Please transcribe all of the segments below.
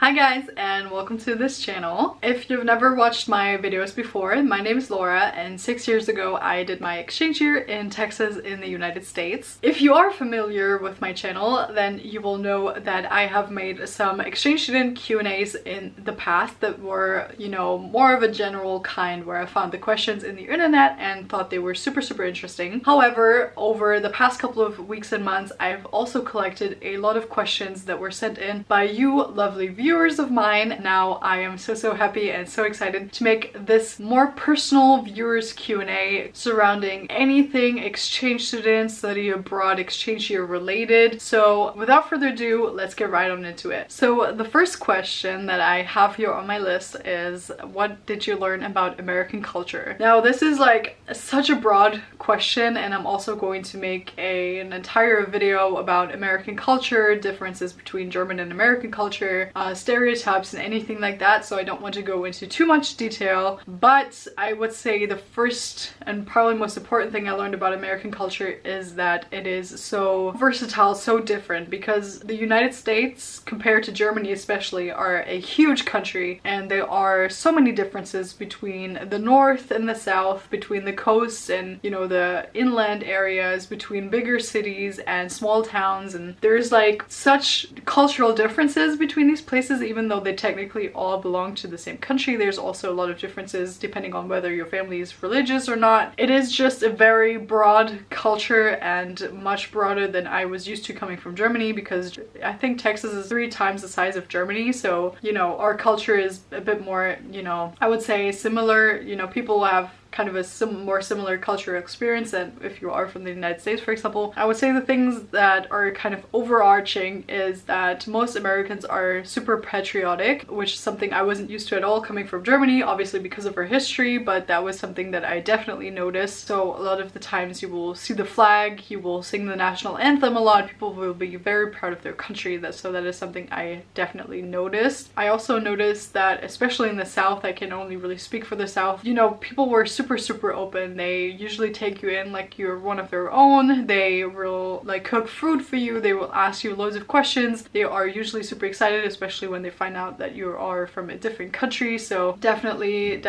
Hi guys, and welcome to this channel. If you've never watched my videos before, my name is Laura, and 6 years ago I did my exchange year in Texas in the United States. If you are familiar with my channel, then you will know that I have made some exchange student Q&As in the past that were, you know, more of a general kind, where I found the questions in the internet and thought they were super interesting. However, over the past couple of weeks and months, I've also collected a lot of questions that were sent in by you lovely viewers of mine. Now I am so happy and so excited to make this more personal viewers Q&A surrounding anything exchange student, study abroad, exchange year related. So without further ado, let's get right on into it. So the first question that I have here on my list is, what did you learn about American culture? Now this is like such a broad question, and I'm also going to make an entire video about American culture, differences between German and American culture, stereotypes and anything like that, so I don't want to go into too much detail. But I would say the first and probably most important thing I learned about American culture is that it is so versatile, so different, because the United States compared to Germany especially are a huge country, and there are so many differences between the north and the south, between the coast and, you know, the inland areas, between bigger cities and small towns, and there's like such cultural differences between these places. Even though they technically all belong to the same country, there's also a lot of differences depending on whether your family is religious or not. It is just a very broad culture, and much broader than I was used to coming from Germany, because I think Texas is 3 times the size of Germany. So, you know, our culture is a bit more, you know, I would say similar. You know, people have kind of a more similar cultural experience than if you are from the United States, for example. I would say the things that are kind of overarching is that most Americans are super patriotic, which is something I wasn't used to at all coming from Germany, obviously because of our history, but that was something that I definitely noticed. So a lot of the times you will see the flag, you will sing the national anthem a lot, people will be very proud of their country. So that is something I definitely noticed. I also noticed that, especially in the South, I can only really speak for the South, you know, people were super open. They usually take you in like you're one of their own. They will like cook food for you. They will ask you loads of questions. They are usually super excited, especially when they find out that you are from a different country. So definitely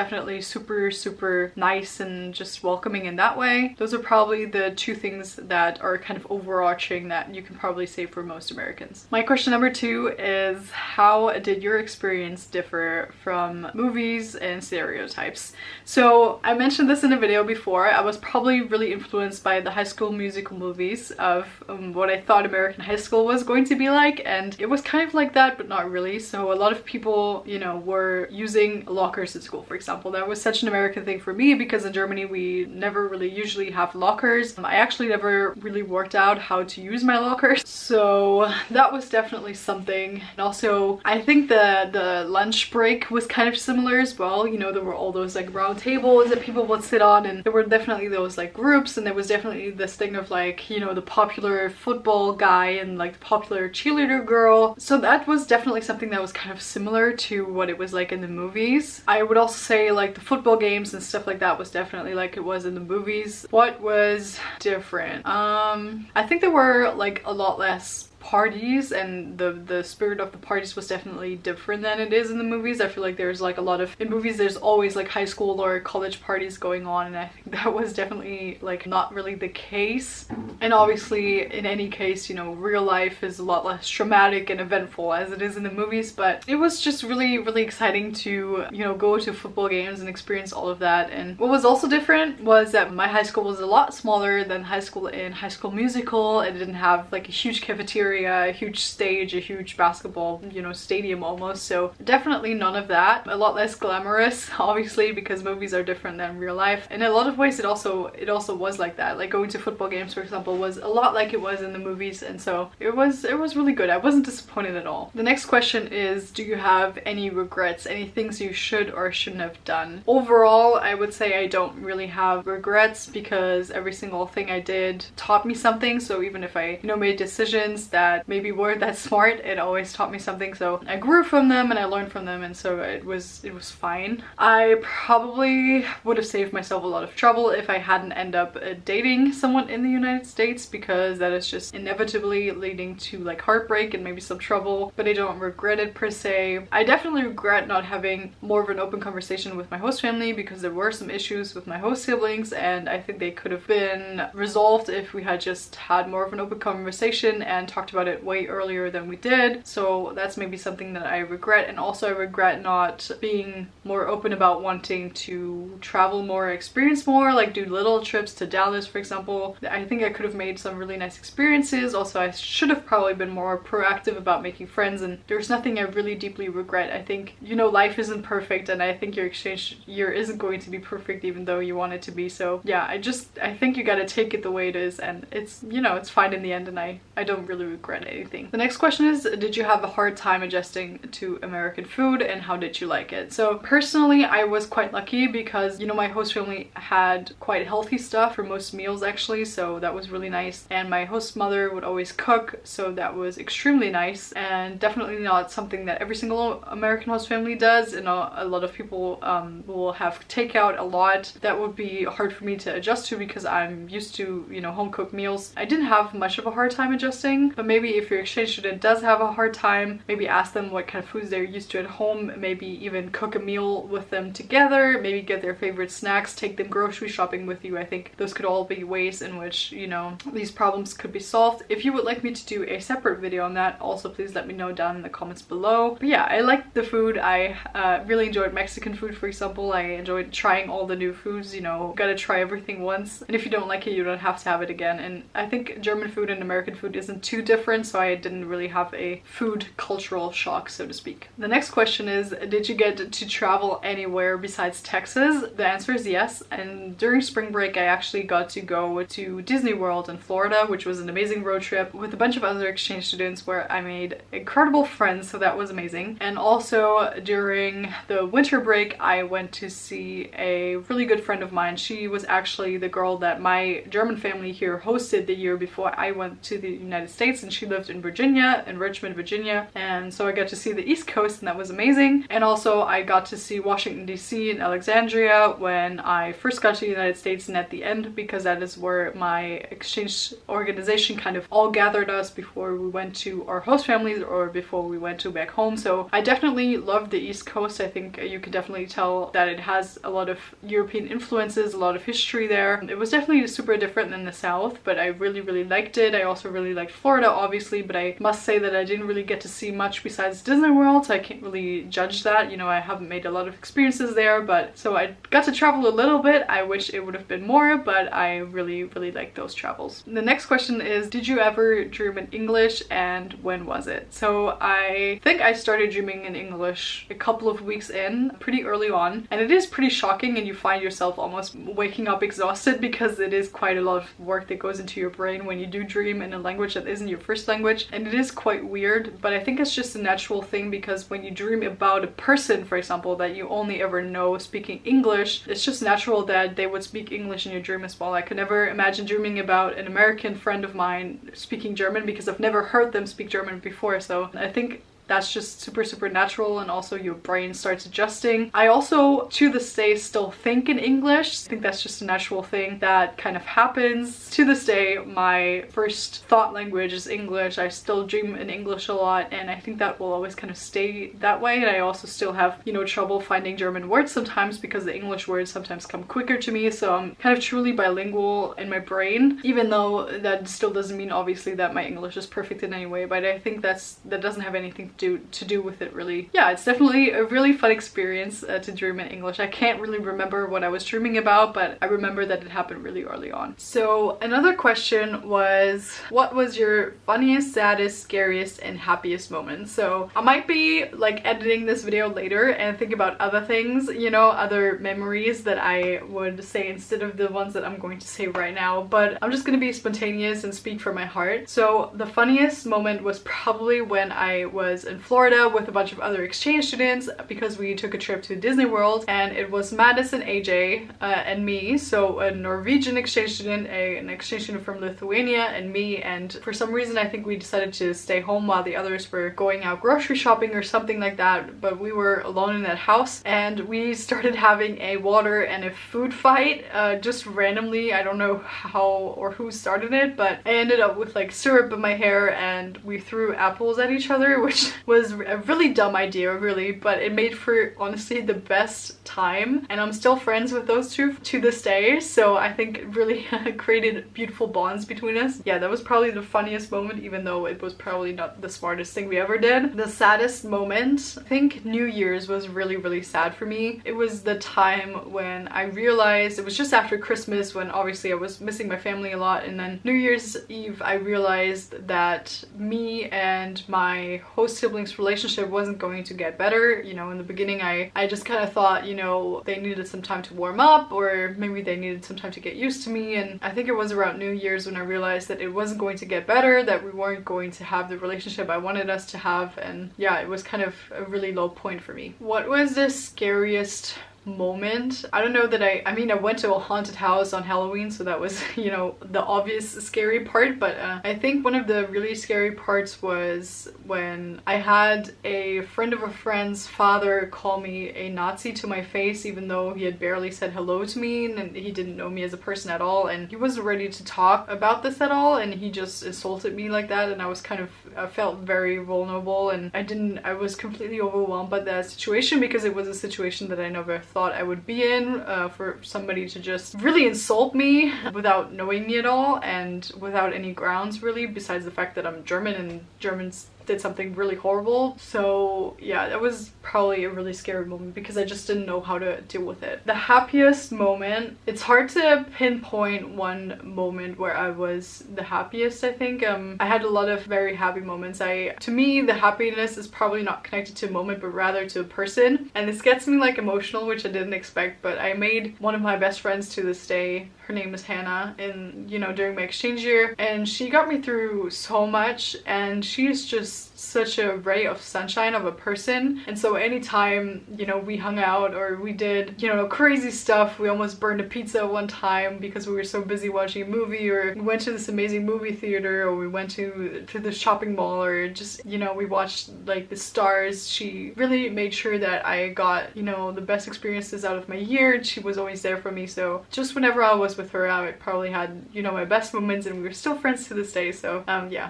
super nice and just welcoming in that way. Those are probably the 2 things that are kind of overarching that you can probably say for most Americans. My question number 2 is, how did your experience differ from movies and stereotypes? So I mentioned this in a video before. I was probably really influenced by the High School Musical movies of what I thought American high school was going to be like, and it was kind of like that, but not really. So a lot of people, you know, were using lockers at school, for example. That was such an American thing for me, because in Germany we never really usually have lockers. I actually never really worked out how to use my lockers, so that was definitely something. And also I think the lunch break was kind of similar as well. You know, there were all those like round tables that people would sit on, and there were definitely those like groups, and there was definitely this thing of like, you know, the popular football guy and like the popular cheerleader girl. So that was definitely something that was kind of similar to what it was like in the movies. I would also say like the football games and stuff like that was definitely like it was in the movies. What was different? I think there were like a lot less parties, and the spirit of the parties was definitely different than it is in the movies. I feel like there's like a lot of, in movies there's always like high school or college parties going on, and I think that was definitely like not really the case. And obviously in any case, you know, real life is a lot less traumatic and eventful as it is in the movies, but it was just really exciting to, you know, go to football games and experience all of that. And what was also different was that my high school was a lot smaller than high school in High School Musical. It didn't have like a huge cafeteria, a huge stage, a huge basketball, you know, stadium almost. So definitely none of that. A lot less glamorous, obviously, because movies are different than real life. And in a lot of ways it also was like that. Like going to football games, for example, was a lot like it was in the movies, and so it was really good. I wasn't disappointed at all. The next question is, do you have any regrets, any things you should or shouldn't have done? Overall, I would say I don't really have regrets, because every single thing I did taught me something. So even if I, you know, made decisions that that maybe weren't that smart, it always taught me something. So I grew from them and I learned from them, and so it was fine. I probably would have saved myself a lot of trouble if I hadn't end up dating someone in the United States, because that is just inevitably leading to like heartbreak and maybe some trouble, but I don't regret it per se. I definitely regret not having more of an open conversation with my host family, because there were some issues with my host siblings and I think they could have been resolved if we had just had more of an open conversation and talked about it way earlier than we did. So that's maybe something that I regret. And also I regret not being more open about wanting to travel more, experience more, like do little trips to Dallas, for example. I think I could have made some really nice experiences. Also, I should have probably been more proactive about making friends, and there's nothing I really deeply regret. I think, you know, life isn't perfect, and I think your exchange year isn't going to be perfect even though you want it to be. So yeah, I think you gotta take it the way it is, and it's, you know, it's fine in the end, and I don't really regret anything. The next question is, did you have a hard time adjusting to American food, and how did you like it? So personally, I was quite lucky because, you know, my host family had quite healthy stuff for most meals actually, so that was really nice. And my host mother would always cook, so that was extremely nice, and definitely not something that every single American host family does. You know, a lot of people will have takeout a lot. That would be hard for me to adjust to because I'm used to, you know, home cooked meals. I didn't have much of a hard time adjusting, but maybe if your exchange student does have a hard time, maybe ask them what kind of foods they're used to at home, maybe even cook a meal with them together, maybe get their favorite snacks, take them grocery shopping with you. I think those could all be ways in which, you know, these problems could be solved. If you would like me to do a separate video on that, also please let me know down in the comments below. But yeah, I liked the food. I really enjoyed Mexican food, for example. I enjoyed trying all the new foods, you know, gotta try everything once, and if you don't like it, you don't have to have it again. And I think German food and American food isn't too different, so I didn't really have a food cultural shock, so to speak. The next question is, did you get to travel anywhere besides Texas? The answer is yes, and during spring break I actually got to go to Disney World in Florida, which was an amazing road trip with a bunch of other exchange students where I made incredible friends, so that was amazing. And also during the winter break I went to see a really good friend of mine. She was actually the girl that my German family here hosted the year before I went to the United States, and she lived in Virginia, in Richmond, Virginia, and so I got to see the East Coast, and that was amazing. And also I got to see Washington DC and Alexandria when I first got to the United States, and at the end, because that is where my exchange organization kind of all gathered us before we went to our host families or before we went to back home. So I definitely loved the East Coast. I think you could definitely tell that it has a lot of European influences, a lot of history there. It was definitely super different than the South, but I really liked it. I also really liked Florida, obviously, but I must say that I didn't really get to see much besides Disney World, so I can't really judge that. You know, I haven't made a lot of experiences there, but so I got to travel a little bit. I wish it would have been more, but I really liked those travels. The next question is, did you ever dream in English, and when was it? So I think I started dreaming in English a couple of weeks in, pretty early on, and it is pretty shocking, and you find yourself almost waking up exhausted because it is quite a lot of work that goes into your brain when you do dream in a language that isn't your first language, and it is quite weird, but I think it's just a natural thing because when you dream about a person, for example, that you only ever know speaking English, it's just natural that they would speak English in your dream as well. I could never imagine dreaming about an American friend of mine speaking German because I've never heard them speak German before, so I think that's just super natural, and also your brain starts adjusting. I also to this day still think in English. I think that's just a natural thing that kind of happens. To this day my first thought language is English. I still dream in English a lot, and I think that will always kind of stay that way. And I also still have, you know, trouble finding German words sometimes because the English words sometimes come quicker to me, so I'm kind of truly bilingual in my brain, even though that still doesn't mean obviously that my English is perfect in any way. But I think that doesn't have anything to do with it, really. Yeah, it's definitely a really fun experience to dream in English. I can't really remember what I was dreaming about, but I remember that it happened really early on. So another question was, what was your funniest, saddest, scariest, and happiest moment? So I might be like editing this video later and think about other things, you know, other memories that I would say instead of the ones that I'm going to say right now, but I'm just gonna be spontaneous and speak from my heart. So the funniest moment was probably when I was in Florida with a bunch of other exchange students because we took a trip to Disney World, and it was Madison, AJ, and me, so a Norwegian exchange student, an exchange student from Lithuania, and me, and for some reason I think we decided to stay home while the others were going out grocery shopping or something like that, but we were alone in that house, and we started having a water and a food fight just randomly. I don't know how or who started it, but I ended up with like syrup in my hair and we threw apples at each other, which was a really dumb idea, really, but it made for honestly the best time, and I'm still friends with those two to this day, so I think it really created beautiful bonds between us. Yeah, that was probably the funniest moment, even though it was probably not the smartest thing we ever did. The saddest moment, I think New Year's was really sad for me. It was the time when I realized, it was just after Christmas when obviously I was missing my family a lot, and then New Year's Eve I realized that me and my host siblings relationship wasn't going to get better. You know, in the beginning I just kind of thought, you know, they needed some time to warm up, or maybe they needed some time to get used to me, and I think it was around New Year's when I realized that it wasn't going to get better, that we weren't going to have the relationship I wanted us to have, and yeah, it was kind of a really low point for me. What was the scariest moment? I don't know that I mean I went to a haunted house on Halloween, so that was, you know, the obvious scary part, but I think one of the really scary parts was when I had a friend of a friend's father call me a Nazi to my face, even though he had barely said hello to me and he didn't know me as a person at all, and he wasn't ready to talk about this at all, and he just insulted me like that, and I was kind of, I felt very vulnerable, and I was completely overwhelmed by that situation, because it was a situation that I never thought I would be in, for somebody to just really insult me without knowing me at all and without any grounds really, besides the fact that I'm German and Germans did something really horrible. So yeah, that was probably a really scary moment because I just didn't know how to deal with it. The happiest moment, it's hard to pinpoint one moment where I was the happiest. I think I had a lot of very happy moments. To me, the happiness is probably not connected to a moment but rather to a person, and this gets me like emotional, which I didn't expect, but I made one of my best friends to this day. Her name is Hannah, and you know, during my exchange year, and she got me through so much, and she's just such a ray of sunshine of a person. And so anytime, you know, we hung out or we did, you know, crazy stuff, we almost burned a pizza one time because we were so busy watching a movie, or we went to this amazing movie theater, or we went to the shopping mall, or just, you know, we watched like the stars. She really made sure that I got, you know, the best experiences out of my year, and she was always there for me. So just whenever I was with her, I probably had, you know, my best moments, and we were still friends to this day. So yeah,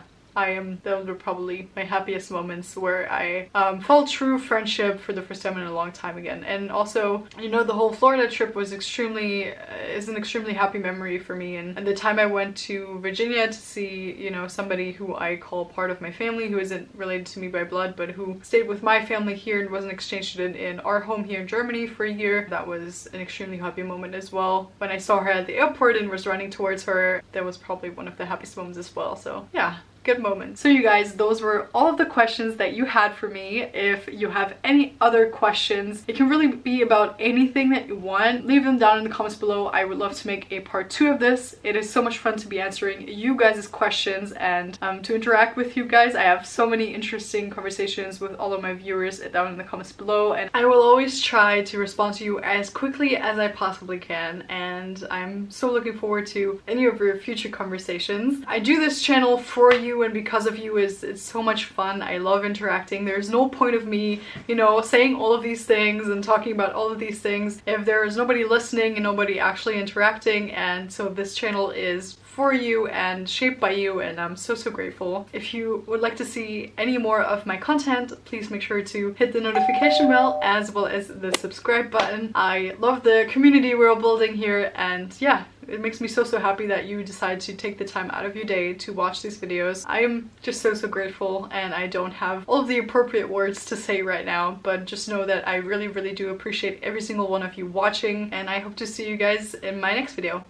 those were probably my happiest moments, where I felt true friendship for the first time in a long time again. And also, you know, the whole Florida trip was is an extremely happy memory for me. And the time I went to Virginia to see, you know, somebody who I call part of my family, who isn't related to me by blood, but who stayed with my family here and was an exchange student in our home here in Germany for a year. That was an extremely happy moment as well. When I saw her at the airport and was running towards her, that was probably one of the happiest moments as well. So yeah, good moment. So you guys, those were all of the questions that you had for me. If you have any other questions, it can really be about anything that you want. Leave them down in the comments below. I would love to make a part 2 of this. It is so much fun to be answering you guys' questions and to interact with you guys. I have so many interesting conversations with all of my viewers down in the comments below, and I will always try to respond to you as quickly as I possibly can, and I'm so looking forward to any of your future conversations. I do this channel for you and because of you. It's so much fun. I love interacting. There's no point of me, you know, saying all of these things and talking about all of these things if there is nobody listening and nobody actually interacting. And so this channel is for you and shaped by you, and I'm so grateful. If you would like to see any more of my content, please make sure to hit the notification bell as well as the subscribe button. I love the community we're all building here, and yeah, it makes me so happy that you decide to take the time out of your day to watch these videos. I am just so grateful, and I don't have all of the appropriate words to say right now, but just know that I really do appreciate every single one of you watching, and I hope to see you guys in my next video.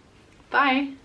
Bye!